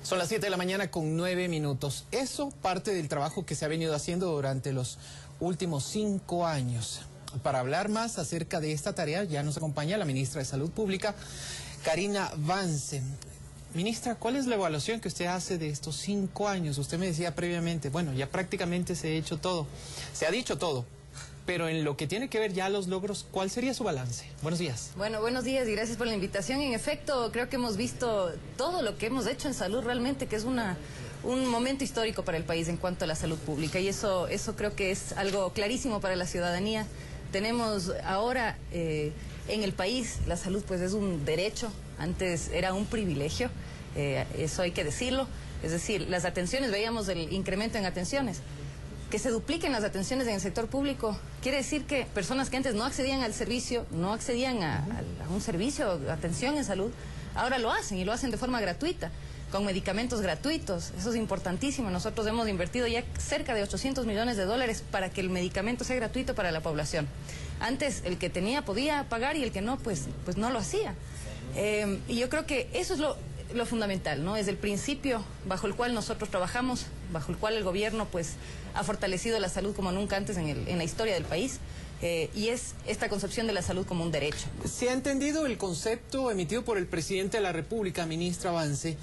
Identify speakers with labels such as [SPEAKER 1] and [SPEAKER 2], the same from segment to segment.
[SPEAKER 1] Son las 7 de la mañana con 9 minutos. Eso parte del trabajo que se ha venido haciendo durante los últimos 5 años. Para hablar más acerca de esta tarea ya nos acompaña la ministra de Salud Pública, Karina Vance. Ministra, ¿cuál es la evaluación que usted hace de estos 5 años? Usted me decía previamente, bueno, ya prácticamente se ha hecho todo, se ha dicho todo. Pero en lo que tiene que ver ya los logros, ¿cuál sería su balance? Buenos días.
[SPEAKER 2] Bueno, buenos días y gracias por la invitación. En efecto, creo que hemos visto todo lo que hemos hecho en salud realmente, que es un momento histórico para el país en cuanto a la salud pública. Y eso creo que es algo clarísimo para la ciudadanía. Tenemos ahora en el país, la salud pues es un derecho, antes era un privilegio, eso hay que decirlo. Es decir, las atenciones, veíamos el incremento en atenciones. Que se dupliquen las atenciones en el sector público quiere decir que personas que antes no accedían al servicio, no accedían a un servicio de atención en salud, ahora lo hacen y lo hacen de forma gratuita, con medicamentos gratuitos. Eso es importantísimo. Nosotros hemos invertido ya cerca de 800 millones de dólares para que el medicamento sea gratuito para la población. Antes el que tenía podía pagar y el que no, pues no lo hacía. Y yo creo que eso es lo fundamental, ¿no? Es el principio bajo el cual nosotros trabajamos, bajo el cual el gobierno pues ha fortalecido la salud como nunca antes en la historia del país, y es esta concepción de la salud como un derecho.
[SPEAKER 1] ¿Se ha entendido el concepto emitido por el presidente de la República, ministra Vance,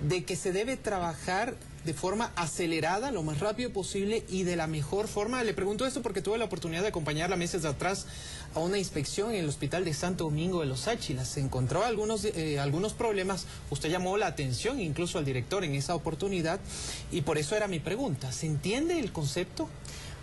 [SPEAKER 1] de que se debe trabajar de forma acelerada, lo más rápido posible y de la mejor forma? Le pregunto esto porque tuve la oportunidad de acompañarla meses atrás a una inspección en el hospital de Santo Domingo de los Áchilas. Se encontró algunos problemas, usted llamó la atención incluso al director en esa oportunidad y por eso era mi pregunta. ¿Se entiende el concepto?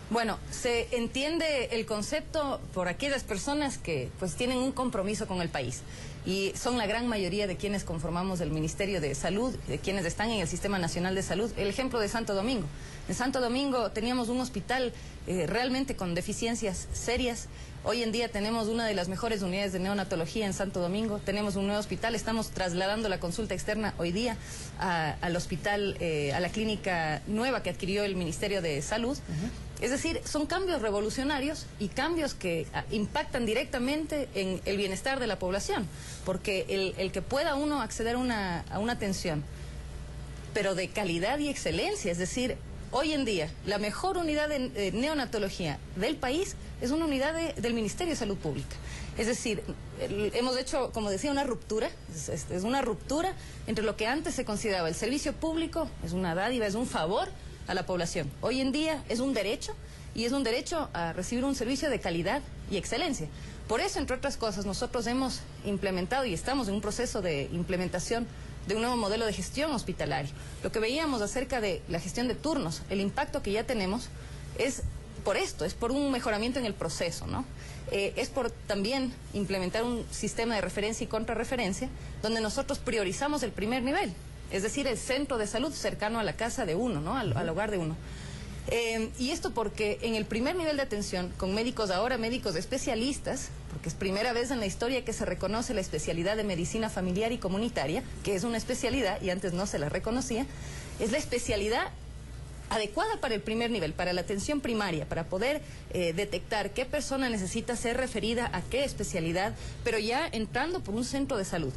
[SPEAKER 2] Bueno, se entiende el concepto por aquellas personas que pues tienen un compromiso con el país y son la gran mayoría de quienes conformamos el Ministerio de Salud, de quienes están en el Sistema Nacional de Salud. El ejemplo de Santo Domingo. En Santo Domingo teníamos un hospital realmente con deficiencias serias. Hoy en día tenemos una de las mejores unidades de neonatología en Santo Domingo, tenemos un nuevo hospital, estamos trasladando la consulta externa hoy día al hospital, a la clínica nueva que adquirió el Ministerio de Salud. Es decir, son cambios revolucionarios y cambios que impactan directamente en el bienestar de la población, porque el que pueda uno acceder a una atención, pero de calidad y excelencia, es decir, hoy en día la mejor unidad de neonatología del país es una unidad del Ministerio de Salud Pública. Es decir, hemos hecho, como decía, una ruptura, es una ruptura entre lo que antes se consideraba el servicio público, es una dádiva, es un favor a la población. Hoy en día es un derecho, y es un derecho a recibir un servicio de calidad y excelencia. Por eso, entre otras cosas, nosotros hemos implementado y estamos en un proceso de implementación de un nuevo modelo de gestión hospitalaria. Lo que veíamos acerca de la gestión de turnos, el impacto que ya tenemos es por esto, es por un mejoramiento en el proceso, ¿no? Es por también implementar un sistema de referencia y contrarreferencia donde nosotros priorizamos el primer nivel, es decir, el centro de salud cercano a la casa de uno, ¿no? Al hogar de uno. Y esto porque en el primer nivel de atención, con médicos ahora, médicos especialistas, porque es primera vez en la historia que se reconoce la especialidad de medicina familiar y comunitaria, que es una especialidad y antes no se la reconocía, es la especialidad adecuada para el primer nivel, para la atención primaria, para poder detectar qué persona necesita ser referida a qué especialidad, pero ya entrando por un centro de salud.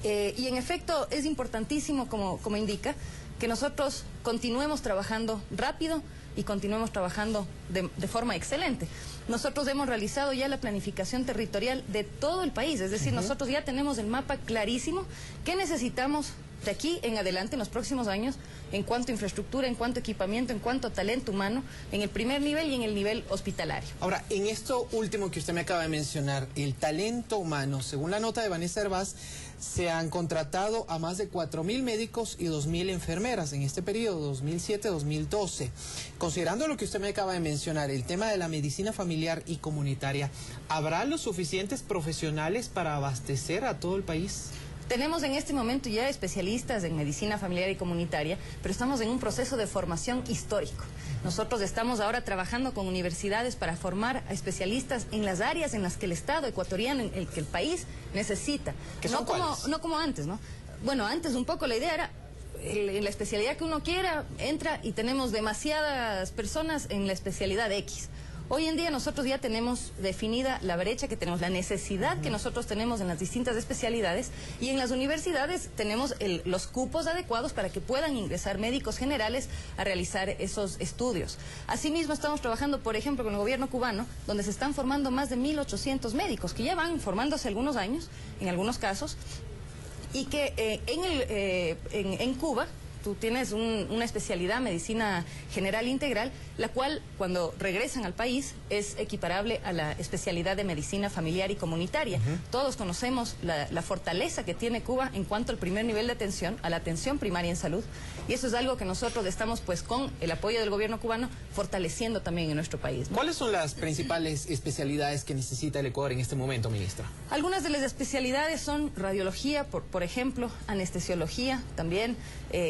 [SPEAKER 2] Y en efecto es importantísimo, como indica, que nosotros continuemos trabajando rápido y continuemos trabajando de forma excelente. Nosotros hemos realizado ya la planificación territorial de todo el país, es decir, nosotros ya tenemos el mapa clarísimo que necesitamos de aquí en adelante, en los próximos años, en cuanto a infraestructura, en cuanto a equipamiento, en cuanto a talento humano, en el primer nivel y en el nivel hospitalario.
[SPEAKER 1] Ahora, en esto último que usted me acaba de mencionar, el talento humano, según la nota de Vanessa Hervás, se han contratado a más de 4.000 médicos y 2.000 enfermeras en este periodo, 2007-2012. Considerando lo que usted me acaba de mencionar, el tema de la medicina familiar y comunitaria, ¿habrá los suficientes profesionales para abastecer a todo el país?
[SPEAKER 2] Tenemos en este momento ya especialistas en medicina familiar y comunitaria, pero estamos en un proceso de formación histórico. Nosotros estamos ahora trabajando con universidades para formar a especialistas en las áreas en las que el Estado ecuatoriano, que el país necesita. No como antes, ¿no? Bueno, antes un poco la idea era, en la especialidad que uno quiera, entra y tenemos demasiadas personas en la especialidad X. Hoy en día nosotros ya tenemos definida la brecha que tenemos, la necesidad que nosotros tenemos en las distintas especialidades, y en las universidades tenemos los cupos adecuados para que puedan ingresar médicos generales a realizar esos estudios. Asimismo, estamos trabajando, por ejemplo, con el gobierno cubano, donde se están formando más de 1.800 médicos, que ya van formándose algunos años, en algunos casos, y que en Cuba tú tienes una especialidad, medicina general integral, la cual cuando regresan al país es equiparable a la especialidad de medicina familiar y comunitaria. Todos conocemos la fortaleza que tiene Cuba en cuanto al primer nivel de atención, a la atención primaria en salud, y eso es algo que nosotros estamos, pues, con el apoyo del gobierno cubano, fortaleciendo también en nuestro país, ¿no?
[SPEAKER 1] ¿Cuáles son las principales especialidades que necesita el Ecuador en este momento, ministra?
[SPEAKER 2] Algunas de las especialidades son radiología, por ejemplo, anestesiología, también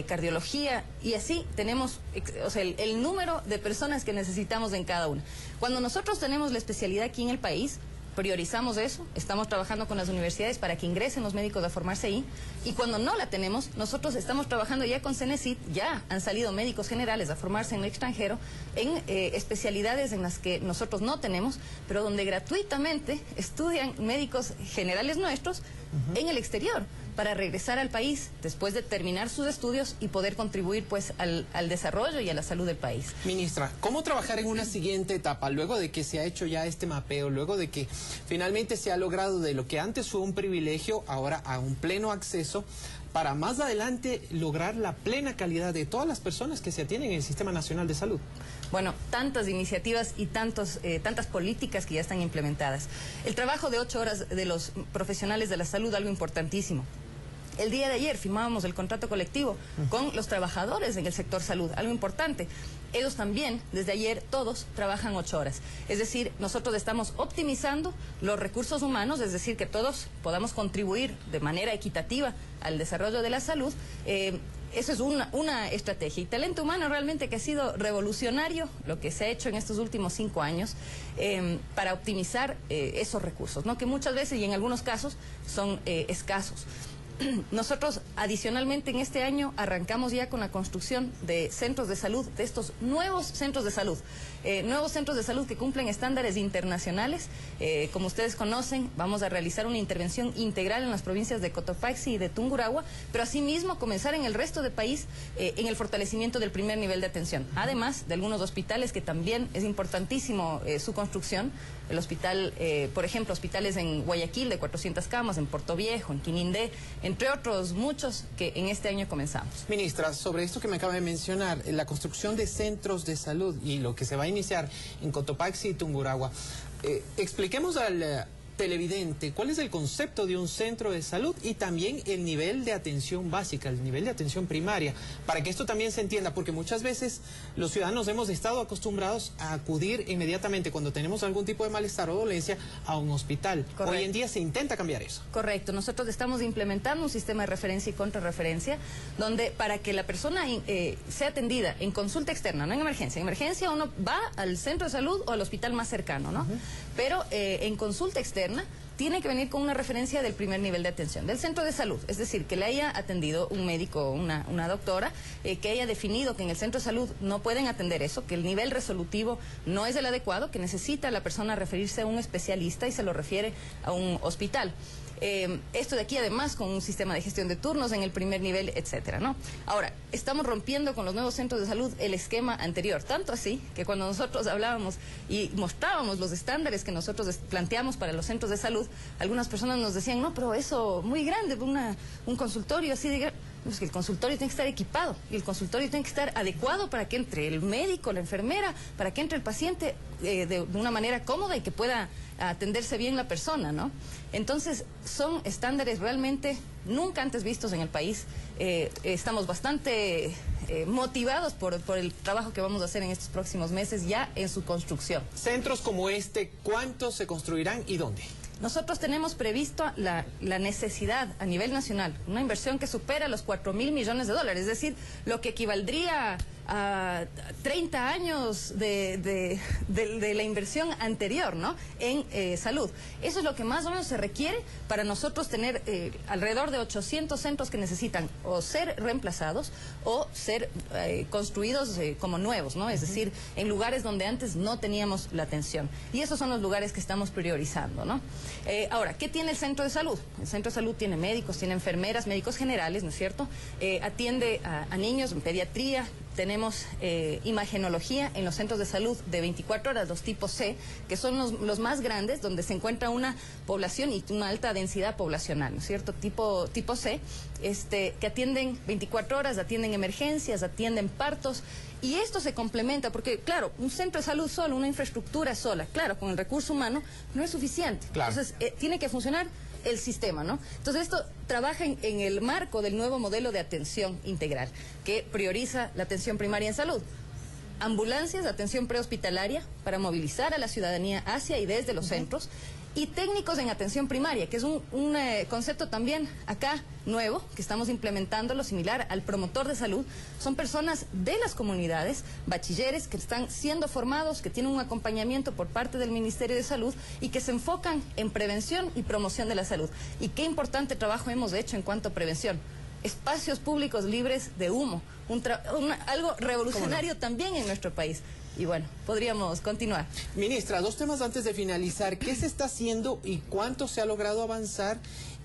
[SPEAKER 2] cardiología, y así tenemos, o sea, el número de personas que necesitamos en cada una. Cuando nosotros tenemos la especialidad aquí en el país, priorizamos eso, estamos trabajando con las universidades para que ingresen los médicos a formarse ahí, y cuando no la tenemos, nosotros estamos trabajando ya con CENESID, ya han salido médicos generales a formarse en el extranjero, en especialidades en las que nosotros no tenemos, pero donde gratuitamente estudian médicos generales nuestros en el exterior, para regresar al país después de terminar sus estudios y poder contribuir, pues, al desarrollo y a la salud del país.
[SPEAKER 1] Ministra, ¿cómo trabajar en una siguiente etapa, luego de que se ha hecho ya este mapeo, luego de que finalmente se ha logrado de lo que antes fue un privilegio, ahora a un pleno acceso, para más adelante lograr la plena calidad de todas las personas que se atienden en el Sistema Nacional de Salud?
[SPEAKER 2] Bueno, tantas iniciativas y tantas políticas que ya están implementadas. El trabajo de 8 horas de los profesionales de la salud, algo importantísimo. El día de ayer firmábamos el contrato colectivo con los trabajadores en el sector salud, algo importante. Ellos también, desde ayer, todos trabajan 8 horas. Es decir, nosotros estamos optimizando los recursos humanos, es decir, que todos podamos contribuir de manera equitativa al desarrollo de la salud. Eso es una estrategia. Y talento humano realmente que ha sido revolucionario lo que se ha hecho en estos últimos 5 años para optimizar esos recursos, ¿no? Que muchas veces y en algunos casos son escasos. Nosotros adicionalmente en este año arrancamos ya con la construcción de centros de salud, de estos nuevos centros de salud que cumplen estándares internacionales. Como ustedes conocen, vamos a realizar una intervención integral en las provincias de Cotopaxi y de Tungurahua, pero asimismo comenzar en el resto del país en el fortalecimiento del primer nivel de atención, además de algunos hospitales que también es importantísimo su construcción. El hospital, por ejemplo, hospitales en Guayaquil de 400 camas, en Puerto Viejo, en Quinindé, entre otros muchos que en este año comenzamos.
[SPEAKER 1] Ministra, sobre esto que me acaba de mencionar, la construcción de centros de salud y lo que se va a iniciar en Cotopaxi y Tungurahua, expliquemos al televidente cuál es el concepto de un centro de salud y también el nivel de atención básica, el nivel de atención primaria, para que esto también se entienda, porque muchas veces los ciudadanos hemos estado acostumbrados a acudir inmediatamente cuando tenemos algún tipo de malestar o dolencia a un hospital. Correcto. Hoy en día se intenta cambiar eso.
[SPEAKER 2] Correcto, nosotros estamos implementando un sistema de referencia y contrarreferencia donde para que la persona sea atendida en consulta externa, no en emergencia. En emergencia uno va al centro de salud o al hospital más cercano, ¿no? Pero en consulta externa tiene que venir con una referencia del primer nivel de atención, del centro de salud, es decir, que le haya atendido un médico o una doctora, que haya definido que en el centro de salud no pueden atender eso, que el nivel resolutivo no es el adecuado, que necesita la persona referirse a un especialista y se lo refiere a un hospital. Esto de aquí además con un sistema de gestión de turnos en el primer nivel, etcétera, ¿no? Ahora, estamos rompiendo con los nuevos centros de salud el esquema anterior, tanto así que cuando nosotros hablábamos y mostrábamos los estándares que nosotros planteamos para los centros de salud, algunas personas nos decían, no, pero eso muy grande, un consultorio así de grande. Es que el consultorio tiene que estar equipado y el consultorio tiene que estar adecuado para que entre el médico, la enfermera, para que entre el paciente de una manera cómoda y que pueda atenderse bien la persona, ¿no? Entonces, son estándares realmente nunca antes vistos en el país. Estamos bastante motivados por el trabajo que vamos a hacer en estos próximos meses ya en su construcción.
[SPEAKER 1] Centros como este, ¿cuántos se construirán y dónde?
[SPEAKER 2] Nosotros tenemos previsto la necesidad a nivel nacional, una inversión que supera los 4.000 millones de dólares, es decir, lo que equivaldría a 30 años de la inversión anterior, ¿no?, en salud. Eso es lo que más o menos se requiere para nosotros tener alrededor de 800 centros que necesitan o ser reemplazados o ser construidos como nuevos, ¿no? Es decir, en lugares donde antes no teníamos la atención. Y esos son los lugares que estamos priorizando, ¿no? Ahora, ¿qué tiene el centro de salud? El centro de salud tiene médicos, tiene enfermeras, médicos generales, ¿no es cierto? Atiende a niños en pediatría. Tenemos imagenología en los centros de salud de 24 horas, los tipos C, que son los más grandes, donde se encuentra una población y una alta densidad poblacional, ¿no es cierto? Tipo C, que atienden 24 horas, atienden emergencias, atienden partos, y esto se complementa porque, claro, un centro de salud solo, una infraestructura sola, claro, con el recurso humano, no es suficiente. Claro. Entonces, tiene que funcionar el sistema, ¿no? Entonces esto trabaja en el marco del nuevo modelo de atención integral, que prioriza la atención primaria en salud. Ambulancias, atención prehospitalaria, para movilizar a la ciudadanía hacia y desde los centros, y técnicos en atención primaria, que es un concepto también acá nuevo, que estamos implementando, lo similar al promotor de salud. Son personas de las comunidades, bachilleres que están siendo formados, que tienen un acompañamiento por parte del Ministerio de Salud y que se enfocan en prevención y promoción de la salud. Y qué importante trabajo hemos hecho en cuanto a prevención. Espacios públicos libres de humo, algo revolucionario también en nuestro país. Y bueno, podríamos continuar.
[SPEAKER 1] Ministra, 2 temas antes de finalizar. ¿Qué se está haciendo y cuánto se ha logrado avanzar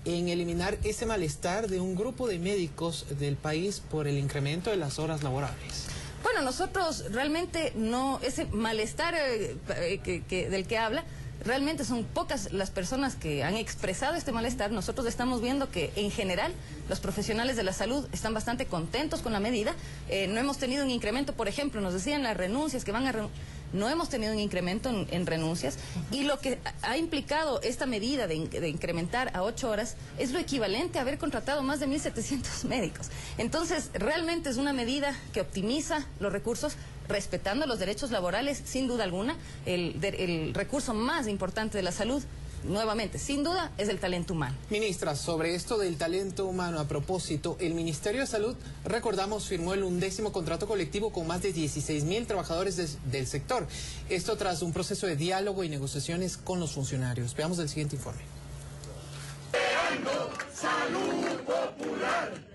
[SPEAKER 1] en eliminar ese malestar de un grupo de médicos del país por el incremento de las horas laborables?
[SPEAKER 2] Bueno, nosotros realmente no, ese malestar del que habla, realmente son pocas las personas que han expresado este malestar. Nosotros estamos viendo que en general los profesionales de la salud están bastante contentos con la medida. No hemos tenido un incremento, por ejemplo, nos decían las renuncias que van a... No hemos tenido un incremento en renuncias, y lo que ha implicado esta medida de incrementar a 8 horas es lo equivalente a haber contratado más de 1.700 médicos. Entonces, realmente es una medida que optimiza los recursos, respetando los derechos laborales, sin duda alguna. El recurso más importante de la salud, nuevamente, sin duda, es el talento humano.
[SPEAKER 1] Ministra, sobre esto del talento humano, a propósito, el Ministerio de Salud, recordamos, firmó el 11º contrato colectivo con más de 16.000 trabajadores del sector. Esto tras un proceso de diálogo y negociaciones con los funcionarios. Veamos el siguiente informe.
[SPEAKER 3] Salud popular.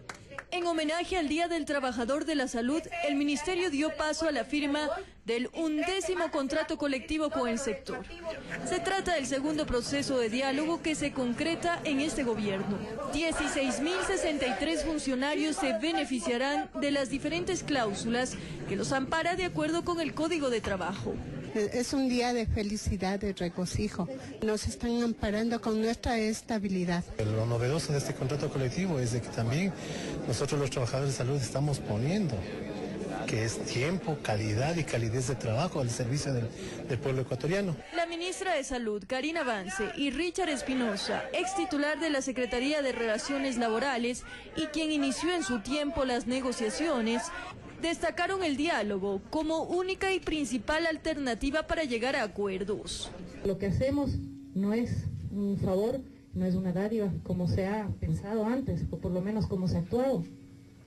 [SPEAKER 3] En homenaje al Día del Trabajador de la Salud, el Ministerio dio paso a la firma del 11º contrato colectivo con el sector. Se trata del segundo proceso de diálogo que se concreta en este gobierno. 16.063 funcionarios se beneficiarán de las diferentes cláusulas que los ampara de acuerdo con el Código de Trabajo.
[SPEAKER 4] Es un día de felicidad, de regocijo. Nos están amparando con nuestra estabilidad.
[SPEAKER 5] Lo novedoso de este contrato colectivo es de que también nosotros los trabajadores de salud estamos poniendo que es tiempo, calidad y calidez de trabajo al servicio del pueblo ecuatoriano.
[SPEAKER 3] La ministra de Salud, Karina Vance, y Richard Espinosa, ex titular de la Secretaría de Relaciones Laborales y quien inició en su tiempo las negociaciones, destacaron el diálogo como única y principal alternativa para llegar a acuerdos.
[SPEAKER 6] Lo que hacemos no es un favor, no es una dádiva como se ha pensado antes, o por lo menos como se ha actuado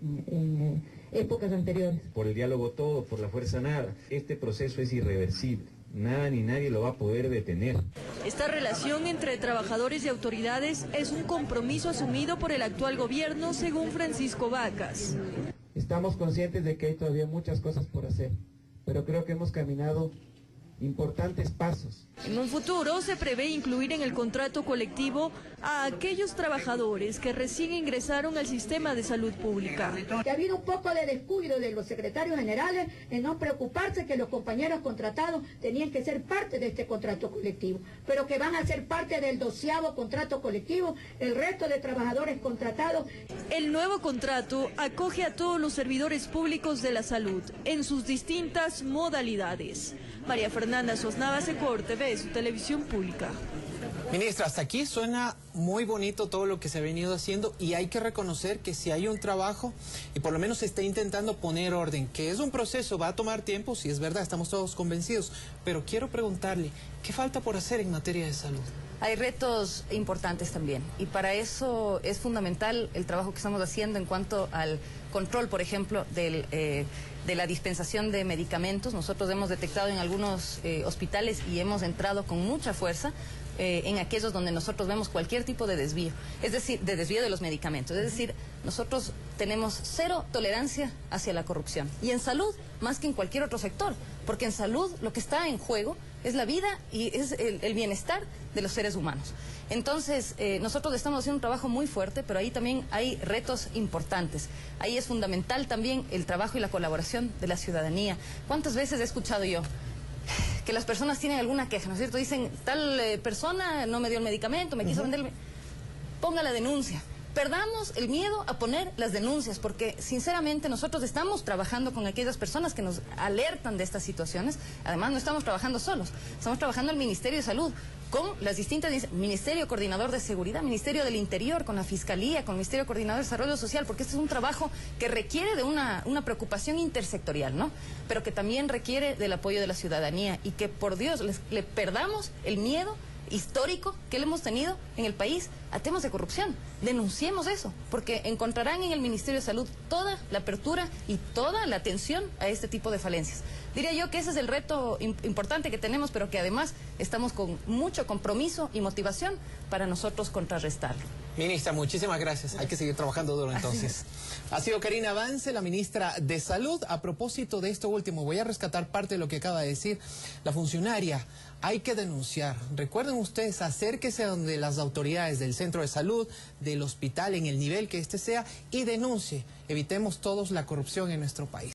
[SPEAKER 6] en épocas anteriores.
[SPEAKER 7] Por el diálogo todo, por la fuerza nada. Este proceso es irreversible. Nada ni nadie lo va a poder detener.
[SPEAKER 3] Esta relación entre trabajadores y autoridades es un compromiso asumido por el actual gobierno, según Francisco Vacas.
[SPEAKER 6] Estamos conscientes de que hay todavía muchas cosas por hacer, pero creo que hemos caminado importantes pasos.
[SPEAKER 3] En un futuro se prevé incluir en el contrato colectivo a aquellos trabajadores que recién ingresaron al sistema de salud pública.
[SPEAKER 8] Ha habido un poco de descuido de los secretarios generales en no preocuparse que los compañeros contratados tenían que ser parte de este contrato colectivo, pero que van a ser parte del 12º contrato colectivo el resto de trabajadores contratados.
[SPEAKER 3] El nuevo contrato acoge a todos los servidores públicos de la salud en sus distintas modalidades. María Fernanda Sosnava, Secor TV, su televisión pública.
[SPEAKER 1] Ministra, hasta aquí suena muy bonito todo lo que se ha venido haciendo y hay que reconocer que si hay un trabajo y por lo menos se está intentando poner orden, que es un proceso, va a tomar tiempo, si es verdad, estamos todos convencidos, pero quiero preguntarle, ¿qué falta por hacer en materia de salud?
[SPEAKER 2] Hay retos importantes también y para eso es fundamental el trabajo que estamos haciendo en cuanto al control, por ejemplo, de la dispensación de medicamentos. Nosotros hemos detectado en algunos hospitales y hemos entrado con mucha fuerza en aquellos donde nosotros vemos cualquier tipo de desvío, es decir, de desvío de los medicamentos. Es decir, nosotros tenemos cero tolerancia hacia la corrupción. Y en salud, más que en cualquier otro sector, porque en salud lo que está en juego es la vida y es el bienestar de los seres humanos. Entonces, nosotros estamos haciendo un trabajo muy fuerte, pero ahí también hay retos importantes. Ahí es fundamental también el trabajo y la colaboración de la ciudadanía. ¿Cuántas veces he escuchado yo que las personas tienen alguna queja, ¿no es cierto? Dicen, tal persona no me dio el medicamento, me quiso vender ponga la denuncia. Perdamos el miedo a poner las denuncias, porque sinceramente nosotros estamos trabajando con aquellas personas que nos alertan de estas situaciones. Además, no estamos trabajando solos, estamos trabajando el Ministerio de Salud, con las distintas, Ministerio Coordinador de Seguridad, Ministerio del Interior, con la Fiscalía, con el Ministerio Coordinador de Desarrollo Social, porque este es un trabajo que requiere de una preocupación intersectorial, ¿no? Pero que también requiere del apoyo de la ciudadanía y que, por Dios, le perdamos el miedo histórico que le hemos tenido en el país a temas de corrupción. Denunciemos eso, porque encontrarán en el Ministerio de Salud toda la apertura y toda la atención a este tipo de falencias. Diría yo que ese es el reto importante que tenemos, pero que además estamos con mucho compromiso y motivación para nosotros contrarrestarlo.
[SPEAKER 1] Ministra, muchísimas gracias. Hay que seguir trabajando duro entonces. Ha sido Karina Vance, la ministra de Salud. A propósito de esto último, voy a rescatar parte de lo que acaba de decir la funcionaria. Hay que denunciar. Recuerden ustedes, acérquese a donde las autoridades del centro de salud, del hospital, en el nivel que este sea, y denuncie. Evitemos todos la corrupción en nuestro país.